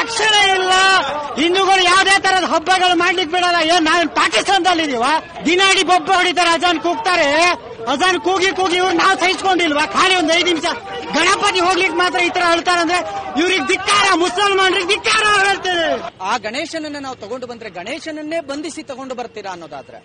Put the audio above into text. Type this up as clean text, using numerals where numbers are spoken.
ರಕ್ಷಣೆ ಇಲ್ಲ. ಹಿಂದೂಗಳು ಯಾವುದೇ ತರದ ಹಬ್ಬಗಳು ಮಾಡ್ಲಿಕ್ಕೆ ಬಿಡಲ್ಲ. ಏನ್ ನಾವೇನ್ ಪಾಕಿಸ್ತಾನದಲ್ಲಿ ಇದೀವ? ದಿನಾಡಿ ಬೊಬ್ಬ ಹೊಡಿತಾರೆ, ಅಜಾನ್ ಕೂಗ್ತಾರೆ. ಅಜಾನ್ ಕೂಗಿ ಇವ್ರು ನಾವು ಸಹಿಸ್ಕೊಂಡಿಲ್ವಾ? ಖಾಲಿ ಒಂದು 5 ನಿಮಿಷ ಗಣಪತಿ ಹೋಗ್ಲಿಕ್ಕೆ ಮಾತ್ರ ಈ ತರ ಹೇಳ್ತಾರಂದ್ರೆ ಇವ್ರಿಗೆ ಧಿಕ್ಕಾರ, ಮುಸಲ್ಮಾನರಿಗೆ ಧಿಕ್ಕಾರ ಹೇಳ್ತೇವೆ. ಆ ಗಣೇಶನನ್ನ ನಾವು ತಗೊಂಡು ಬಂದ್ರೆ ಗಣೇಶನನ್ನೇ ಬಂಧಿಸಿ ತಗೊಂಡು ಬರ್ತೀರಾ ಅನ್ನೋದಾದ್ರೆ